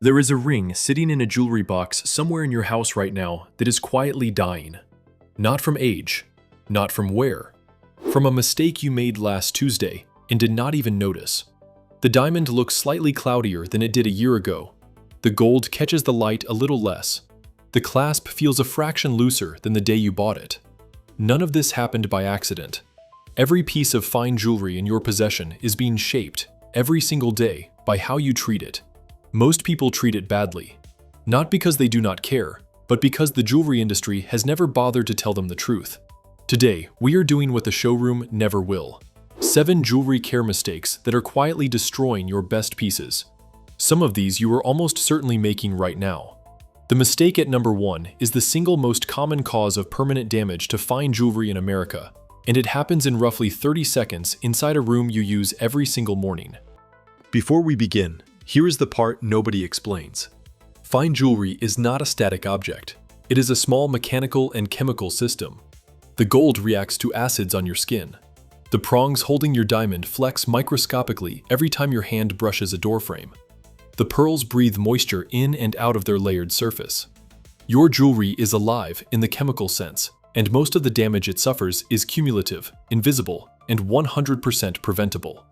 There is a ring sitting in a jewelry box somewhere in your house right now that is quietly dying. Not from age, not from wear, from a mistake you made last Tuesday and did not even notice. The diamond looks slightly cloudier than it did a year ago. The gold catches the light a little less. The clasp feels a fraction looser than the day you bought it. None of this happened by accident. Every piece of fine jewelry in your possession is being shaped every single day by how you treat it. Most people treat it badly, not because they do not care, but because the jewelry industry has never bothered to tell them the truth. Today, we are doing what the showroom never will. 7 jewelry care mistakes that are quietly destroying your best pieces. Some of these you are almost certainly making right now. The mistake at number 1 is the single most common cause of permanent damage to fine jewelry in America, and it happens in roughly 30 seconds inside a room you use every single morning. Before we begin, here is the part nobody explains. Fine jewelry is not a static object. It is a small mechanical and chemical system. The gold reacts to acids on your skin. The prongs holding your diamond flex microscopically every time your hand brushes a doorframe. The pearls breathe moisture in and out of their layered surface. Your jewelry is alive in the chemical sense, and most of the damage it suffers is cumulative, invisible, and 100% preventable.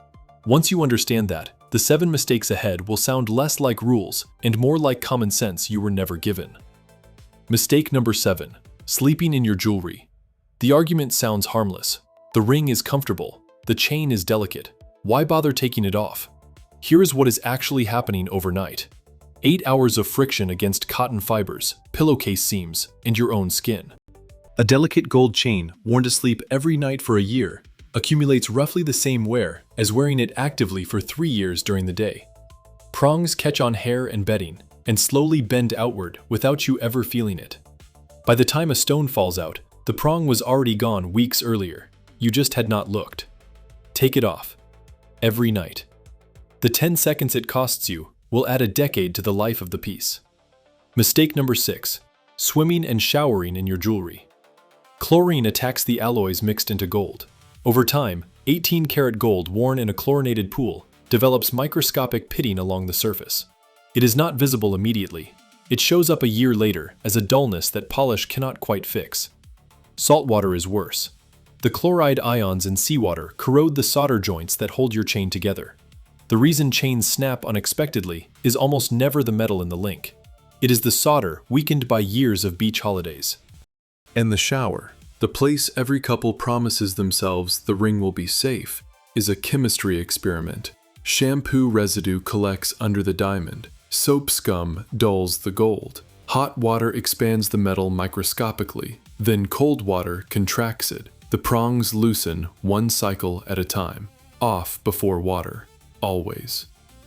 Once you understand that, the 7 mistakes ahead will sound less like rules and more like common sense you were never given. Mistake number 7. Sleeping in your jewelry. The argument sounds harmless. The ring is comfortable. The chain is delicate. Why bother taking it off? Here is what is actually happening overnight. 8 hours of friction against cotton fibers, pillowcase seams, and your own skin. A delicate gold chain worn to sleep every night for a year accumulates roughly the same wear as wearing it actively for 3 years during the day. Prongs catch on hair and bedding and slowly bend outward without you ever feeling it. By the time a stone falls out, the prong was already gone weeks earlier. You just had not looked. Take it off. Every night. The 10 seconds it costs you will add a decade to the life of the piece. Mistake number 6. Swimming and showering in your jewelry. Chlorine attacks the alloys mixed into gold. Over time, 18-karat gold worn in a chlorinated pool develops microscopic pitting along the surface. It is not visible immediately. It shows up a year later as a dullness that polish cannot quite fix. Salt water is worse. The chloride ions in seawater corrode the solder joints that hold your chain together. The reason chains snap unexpectedly is almost never the metal in the link. It is the solder weakened by years of beach holidays. And the shower, the place every couple promises themselves the ring will be safe, is a chemistry experiment. Shampoo residue collects under the diamond. Soap scum dulls the gold. Hot water expands the metal microscopically. Then cold water contracts it. The prongs loosen one cycle at a time. Off before water. Always.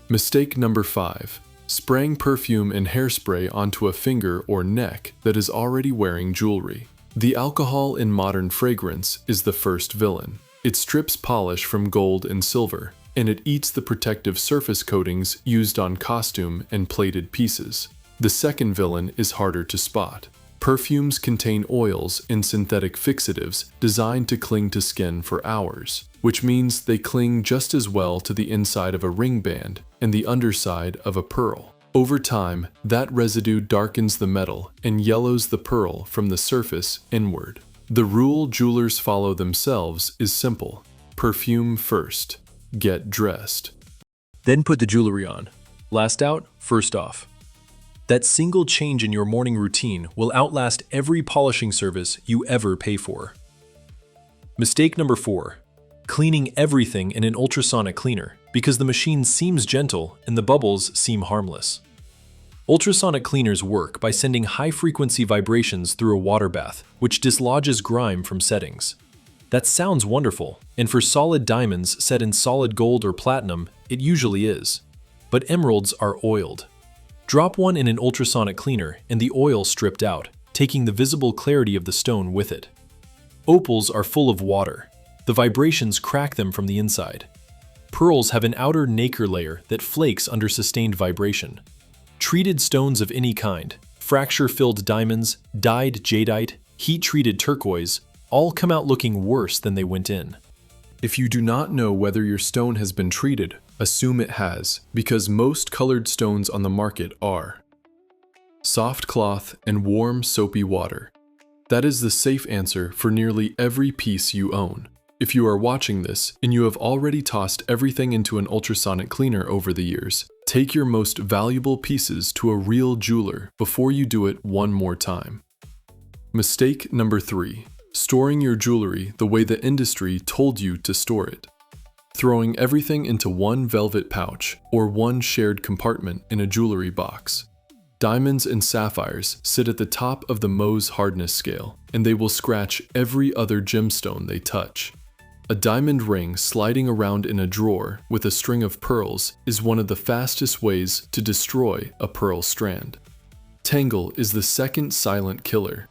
Mistake number 5. Spraying perfume and hairspray onto a finger or neck that is already wearing jewelry. The alcohol in modern fragrance is the first villain. It strips polish from gold and silver, and it eats the protective surface coatings used on costume and plated pieces. The second villain is harder to spot. Perfumes contain oils and synthetic fixatives designed to cling to skin for hours, which means they cling just as well to the inside of a ring band and the underside of a pearl. Over time, that residue darkens the metal and yellows the pearl from the surface inward. The rule jewelers follow themselves is simple. Perfume first. Get dressed. Then put the jewelry on. Last out, first off. That single change in your morning routine will outlast every polishing service you ever pay for. Mistake number 4. Cleaning everything in an ultrasonic cleaner because the machine seems gentle and the bubbles seem harmless. Ultrasonic cleaners work by sending high-frequency vibrations through a water bath, which dislodges grime from settings. That sounds wonderful, and for solid diamonds set in solid gold or platinum, it usually is. But emeralds are oiled. Drop one in an ultrasonic cleaner and the oil stripped out, taking the visible clarity of the stone with it. Opals are full of water. The vibrations crack them from the inside. Pearls have an outer nacre layer that flakes under sustained vibration. Treated stones of any kind, fracture-filled diamonds, dyed jadeite, heat-treated turquoise, all come out looking worse than they went in. If you do not know whether your stone has been treated, Assume it has, because most colored stones on the market are. Soft cloth and warm soapy water. That is the safe answer for nearly every piece you own. If you are watching this and you have already tossed everything into an ultrasonic cleaner over the years, take your most valuable pieces to a real jeweler before you do it one more time. Mistake number 3. Storing your jewelry the way the industry told you to store it. Throwing everything into one velvet pouch or one shared compartment in a jewelry box. Diamonds and sapphires sit at the top of the Mohs hardness scale, and they will scratch every other gemstone they touch. A diamond ring sliding around in a drawer with a string of pearls is one of the fastest ways to destroy a pearl strand. Tangle is the second silent killer.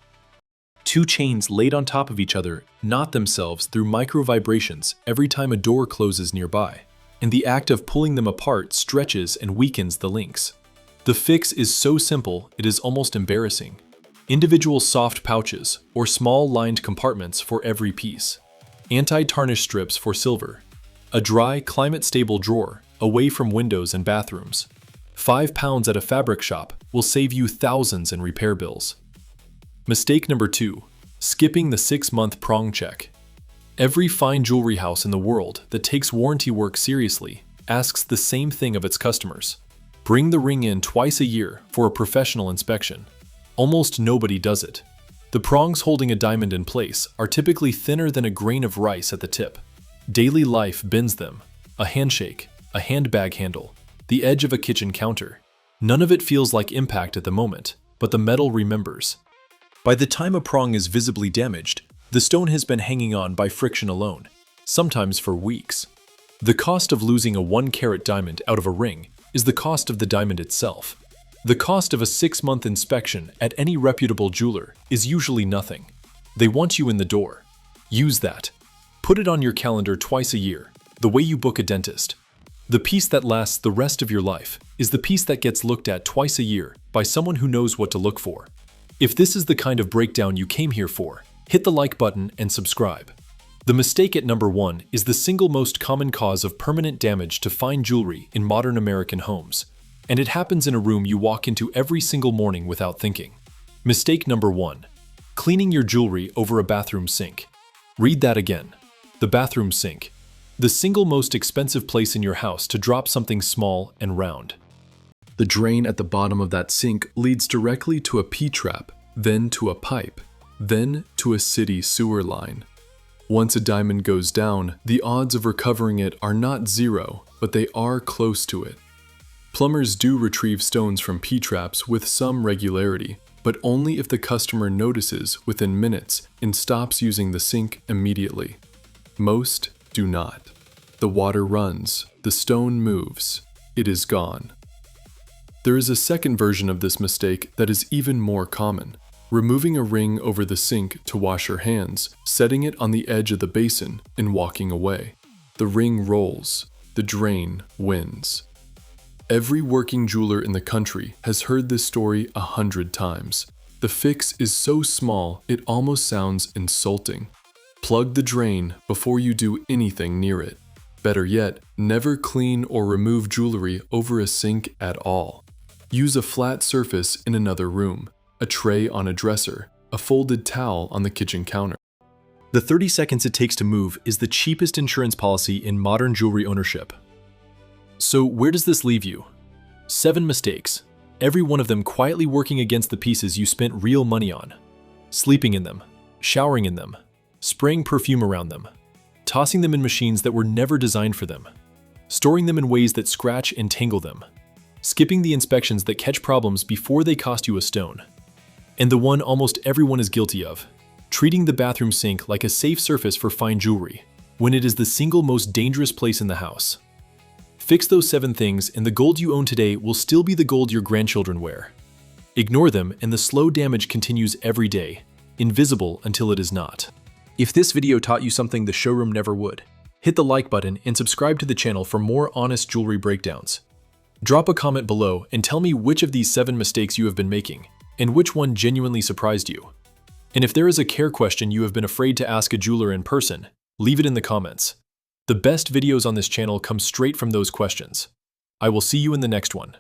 Two chains laid on top of each other knot themselves through micro vibrations every time a door closes nearby, and the act of pulling them apart stretches and weakens the links. The fix is so simple it is almost embarrassing. Individual soft pouches or small lined compartments for every piece. Anti-tarnish strips for silver. A dry, climate-stable drawer away from windows and bathrooms. £5 at a fabric shop will save you thousands in repair bills. Mistake number 2. Skipping the 6-month prong check. Every fine jewelry house in the world that takes warranty work seriously asks the same thing of its customers. Bring the ring in twice a year for a professional inspection. Almost nobody does it. The prongs holding a diamond in place are typically thinner than a grain of rice at the tip. Daily life bends them. A handshake, a handbag handle, the edge of a kitchen counter. None of it feels like impact at the moment, but the metal remembers. By the time a prong is visibly damaged, the stone has been hanging on by friction alone, sometimes for weeks. The cost of losing a 1-carat diamond out of a ring is the cost of the diamond itself. The cost of a 6-month inspection at any reputable jeweler is usually nothing. They want you in the door. Use that. Put it on your calendar twice a year, the way you book a dentist. The piece that lasts the rest of your life is the piece that gets looked at twice a year by someone who knows what to look for. If this is the kind of breakdown you came here for, hit the like button and subscribe. The mistake at number 1 is the single most common cause of permanent damage to fine jewelry in modern American homes, and it happens in a room you walk into every single morning without thinking. Mistake number 1. Cleaning your jewelry over a bathroom sink. Read that again. The bathroom sink. The single most expensive place in your house to drop something small and round. The drain at the bottom of that sink leads directly to a P-trap, then to a pipe, then to a city sewer line. Once a diamond goes down, the odds of recovering it are not 0, but they are close to it. Plumbers do retrieve stones from P-traps with some regularity, but only if the customer notices within minutes and stops using the sink immediately. Most do not. The water runs, the stone moves, it is gone. There is a second version of this mistake that is even more common. Removing a ring over the sink to wash your hands, setting it on the edge of the basin, and walking away. The ring rolls, the drain wins. Every working jeweler in the country has heard this story 100 times. The fix is so small it almost sounds insulting. Plug the drain before you do anything near it. Better yet, never clean or remove jewelry over a sink at all. Use a flat surface in another room, a tray on a dresser, a folded towel on the kitchen counter. The 30 seconds it takes to move is the cheapest insurance policy in modern jewelry ownership. So where does this leave you? 7 mistakes, every one of them quietly working against the pieces you spent real money on. Sleeping in them, showering in them, spraying perfume around them, tossing them in machines that were never designed for them, storing them in ways that scratch and tangle them, skipping the inspections that catch problems before they cost you a stone. And the one almost everyone is guilty of, treating the bathroom sink like a safe surface for fine jewelry, when it is the single most dangerous place in the house. Fix those 7 things and the gold you own today will still be the gold your grandchildren wear. Ignore them and the slow damage continues every day, invisible until it is not. If this video taught you something the showroom never would, hit the like button and subscribe to the channel for more honest jewelry breakdowns. Drop a comment below and tell me which of these 7 mistakes you have been making, and which one genuinely surprised you. And if there is a care question you have been afraid to ask a jeweler in person, leave it in the comments. The best videos on this channel come straight from those questions. I will see you in the next one.